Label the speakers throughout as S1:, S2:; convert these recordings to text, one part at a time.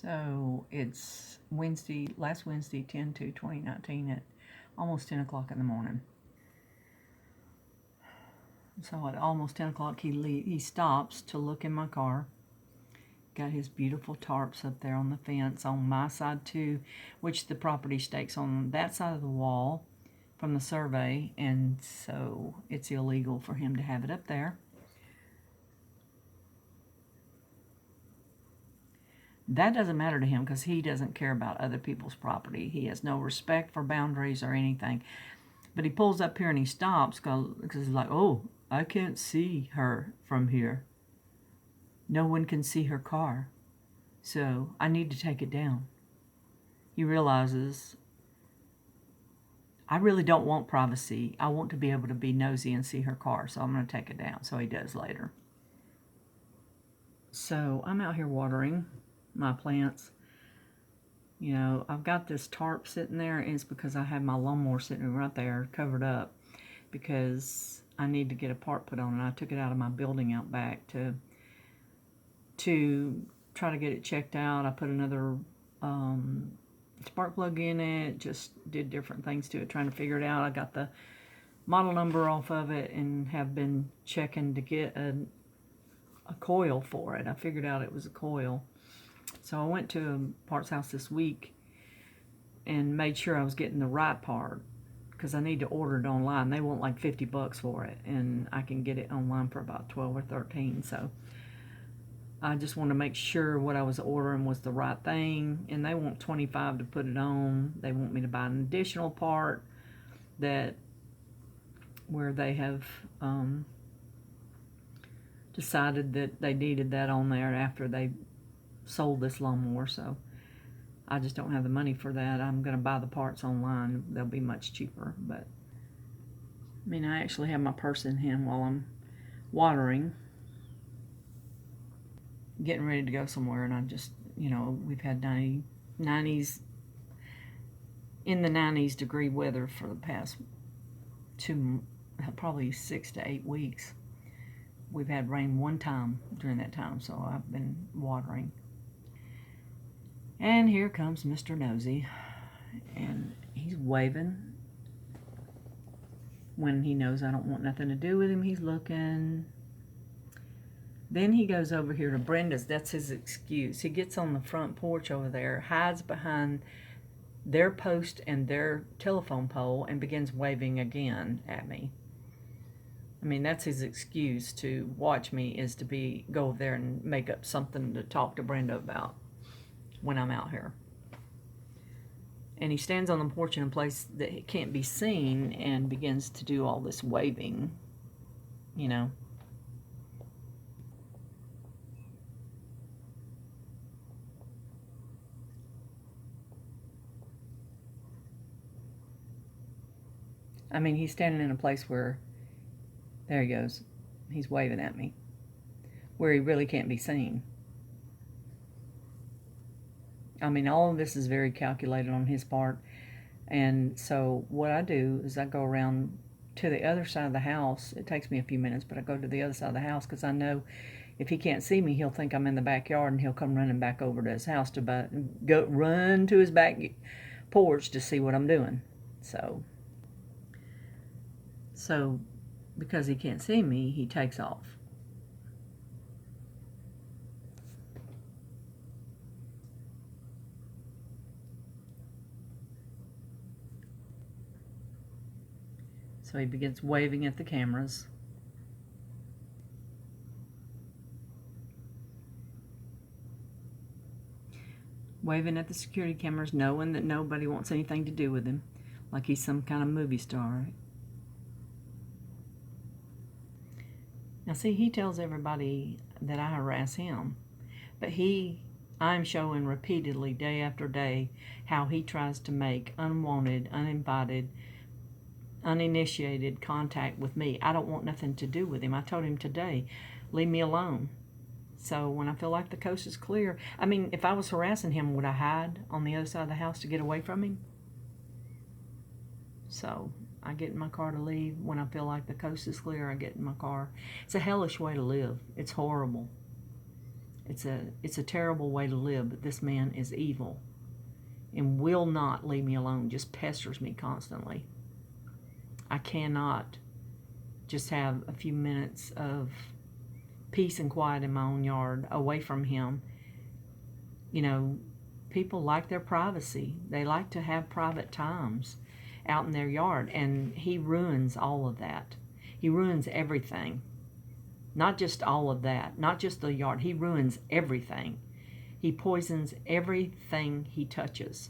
S1: So it's last Wednesday, 10/2/2019 at almost 10 o'clock in the morning. So at almost 10 o'clock, he stops to look in my car. Got his beautiful tarps up there on the fence on my side too, which the property stakes on that side of the wall from the survey, and so it's illegal for him to have it up there. That doesn't matter to him because he doesn't care about other people's property. He has no respect for boundaries or anything. But he pulls up here and he stops because he's like, oh, I can't see her from here. No one can see her car. So I need to take it down. He realizes I really don't want privacy. I want to be able to be nosy and see her car. So I'm going to take it down. So he does later. So I'm out here watering my plants. You know, I've got this tarp sitting there, and it's because I have my lawnmower sitting right there covered up because I need to get a part put on it. I took it out of my building out back to try to get it checked out. I put another spark plug in it, just did different things to it, trying to figure it out. I got the model number off of it and have been checking to get a coil for it. I figured out it was a coil. So I went to a parts house this week and made sure I was getting the right part because I need to order it online. They want like $50 for it, and I can get it online for about 12 or 13. So I just wanted to make sure what I was ordering was the right thing, and they want 25 to put it on. They want me to buy an additional part where they have decided that they needed that on there after they sold this lawnmower. So I just don't have the money for that. I'm going to buy the parts online. They'll be much cheaper. But I mean, I actually have my purse in hand while I'm watering, getting ready to go somewhere, and I just, we've had 90s in the 90s degree weather for the past probably 6 to 8 weeks. We've had rain one time during that time, so I've been watering. And here comes Mr. Nosy, and he's waving. When he knows I don't want nothing to do with him, he's looking. Then he goes over here to Brenda's. That's his excuse. He gets on the front porch over there, hides behind their post and their telephone pole, and begins waving again at me. I mean, that's his excuse to watch me, is to go over there and make up something to talk to Brenda about when I'm out here. And he stands on the porch in a place that it can't be seen and begins to do all this waving, I mean, he's standing in a place where, there he goes, he's waving at me, where he really can't be seen. I mean, all of this is very calculated on his part. And so what I do is I go around to the other side of the house. It takes me a few minutes, but I go to the other side of the house because I know if he can't see me, he'll think I'm in the backyard, and he'll come running back over to his house to run to his back porch to see what I'm doing. So because he can't see me, he takes off. So he begins waving at the cameras. Waving at the security cameras, knowing that nobody wants anything to do with him, like he's some kind of movie star. Now see, he tells everybody that I harass him, but I'm showing repeatedly, day after day, how he tries to make unwanted, uninvited, uninitiated contact with me. I don't want nothing to do with him. I told him today, leave me alone. So when I feel like the coast is clear, I mean, if I was harassing him, would I hide on the other side of the house to get away from him? So I get in my car to leave. When I feel like the coast is clear, I get in my car. It's a hellish way to live. It's horrible. It's a terrible way to live, but this man is evil and will not leave me alone, just pesters me constantly. I cannot just have a few minutes of peace and quiet in my own yard away from him. You know, people like their privacy. They like to have private times out in their yard, and he ruins all of that. He ruins everything. Not just all of that, not just the yard. He ruins everything. He poisons everything he touches.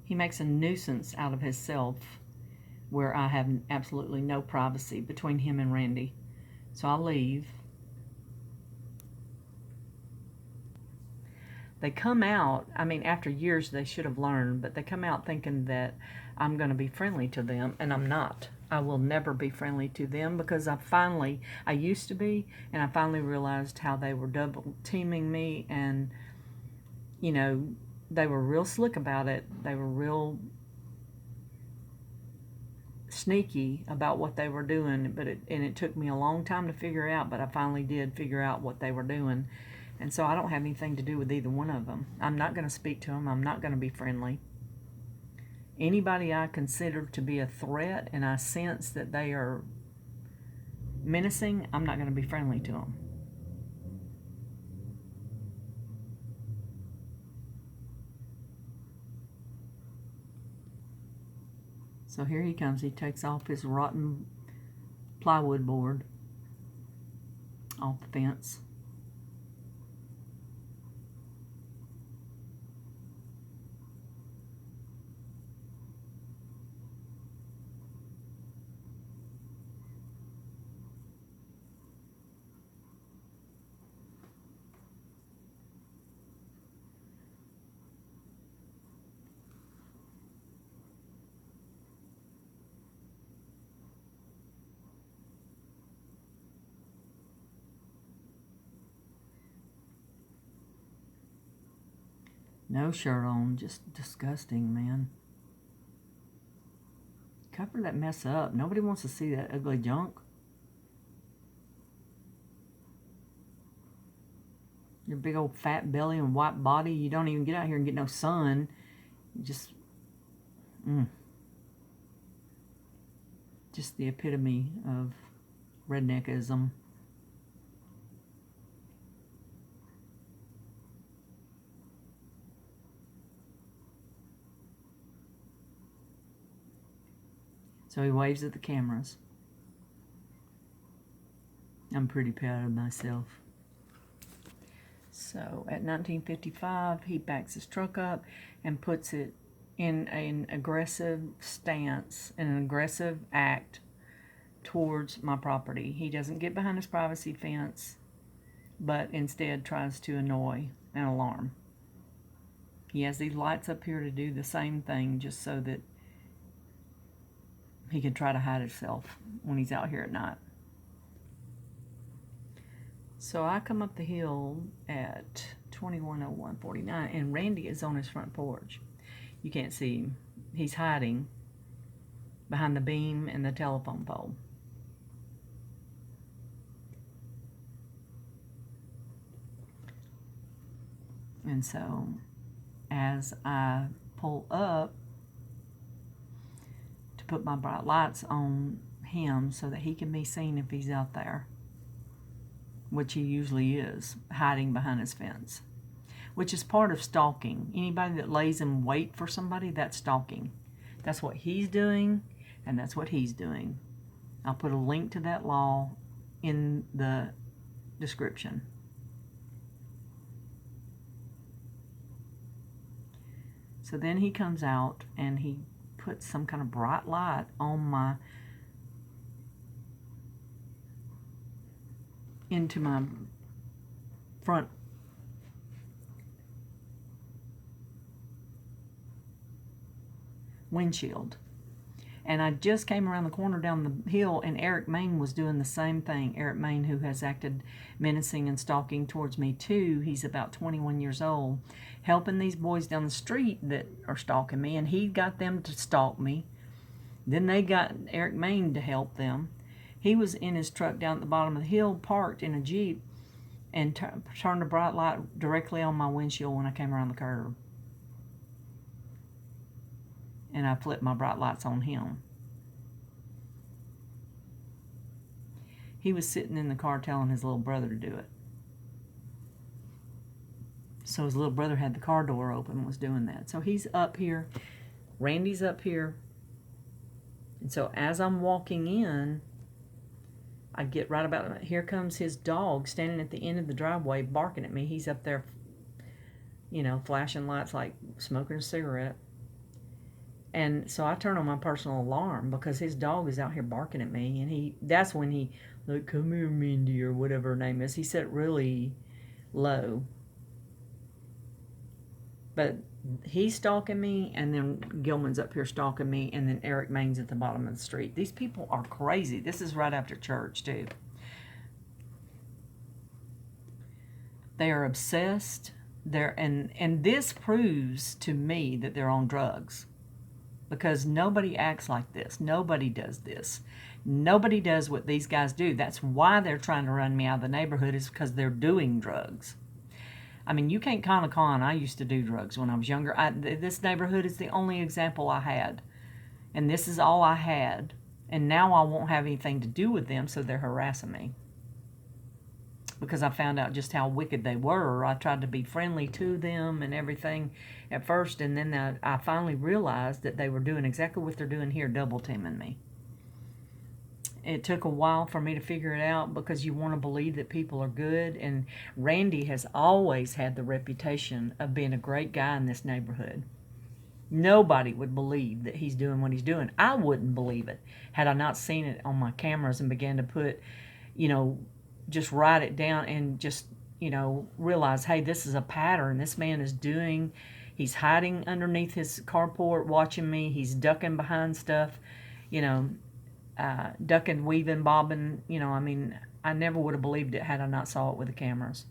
S1: He makes a nuisance out of himself where I have absolutely no privacy between him and Randy. So I leave. They come out, I mean, after years they should have learned, but they come out thinking that I'm going to be friendly to them, and I'm not. I will never be friendly to them because I used to be, and I finally realized how they were double teaming me, and, you know, they were real slick about it. They were real sneaky about what they were doing, and it took me a long time to figure out, but I finally did figure out what they were doing. And so I don't have anything to do with either one of them. I'm not going to speak to them. I'm not going to be friendly. Anybody I consider to be a threat and I sense that they are menacing, I'm not going to be friendly to them. So here he comes. He takes off his rotten plywood board off the fence. No shirt on, just disgusting, man. Cover that mess up. Nobody wants to see that ugly junk. Your big old fat belly and white body. You don't even get out here and get no sun. You just the epitome of redneckism. So he waves at the cameras. I'm pretty proud of myself. So at 1955, he backs his truck up and puts it in an aggressive stance, an aggressive act towards my property. He doesn't get behind his privacy fence, but instead tries to annoy and alarm. He has these lights up here to do the same thing, just so that he can try to hide himself when he's out here at night. So I come up the hill at 21:01:49, and Randy is on his front porch. You can't see him. He's hiding behind the beam and the telephone pole. And so as I pull up to put my bright lights on him so that he can be seen if he's out there, which he usually is, hiding behind his fence, which is part of stalking. Anybody that lays in wait for somebody, that's stalking. That's what he's doing, and that's what he's doing. I'll put a link to that law in the description. So then he comes out and he puts some kind of bright light on into my front windshield. And I just came around the corner down the hill, and Eric Main was doing the same thing. Eric Main, who has acted menacing and stalking towards me too. He's about 21 years old, helping these boys down the street that are stalking me, and he got them to stalk me. Then they got Eric Main to help them. He was in his truck down at the bottom of the hill, parked in a Jeep, and turned the bright light directly on my windshield when I came around the curve. And I flipped my bright lights on him. He was sitting in the car telling his little brother to do it. So his little brother had the car door open and was doing that. So he's up here. Randy's up here. And so as I'm walking in, I get right about, here comes his dog standing at the end of the driveway barking at me. He's up there, you know, flashing lights like smoking a cigarette. And so I turn on my personal alarm because his dog is out here barking at me. And that's when he, like, come here, Mindy, or whatever her name is. He said it really low. But he's stalking me, and then Gilman's up here stalking me, and then Eric Main's at the bottom of the street. These people are crazy. This is right after church, too. They are obsessed. And this proves to me that they're on drugs. Because nobody acts like this. Nobody does this. Nobody does what these guys do. That's why they're trying to run me out of the neighborhood, is because they're doing drugs. I mean, you can't con. I used to do drugs when I was younger. This neighborhood is the only example I had. And this is all I had. And now I won't have anything to do with them, so they're harassing me. Because I found out just how wicked they were. I tried to be friendly to them and everything at first, and then I finally realized that they were doing exactly what they're doing here, double teaming me. It took a while for me to figure it out because you want to believe that people are good, and Randy has always had the reputation of being a great guy in this neighborhood. Nobody would believe that he's doing what he's doing. I wouldn't believe it had I not seen it on my cameras and began to put, just write it down and just, realize, hey, this is a pattern. This man is doing, he's hiding underneath his carport, watching me. He's ducking behind stuff, ducking, weaving, bobbing. I never would have believed it had I not saw it with the cameras.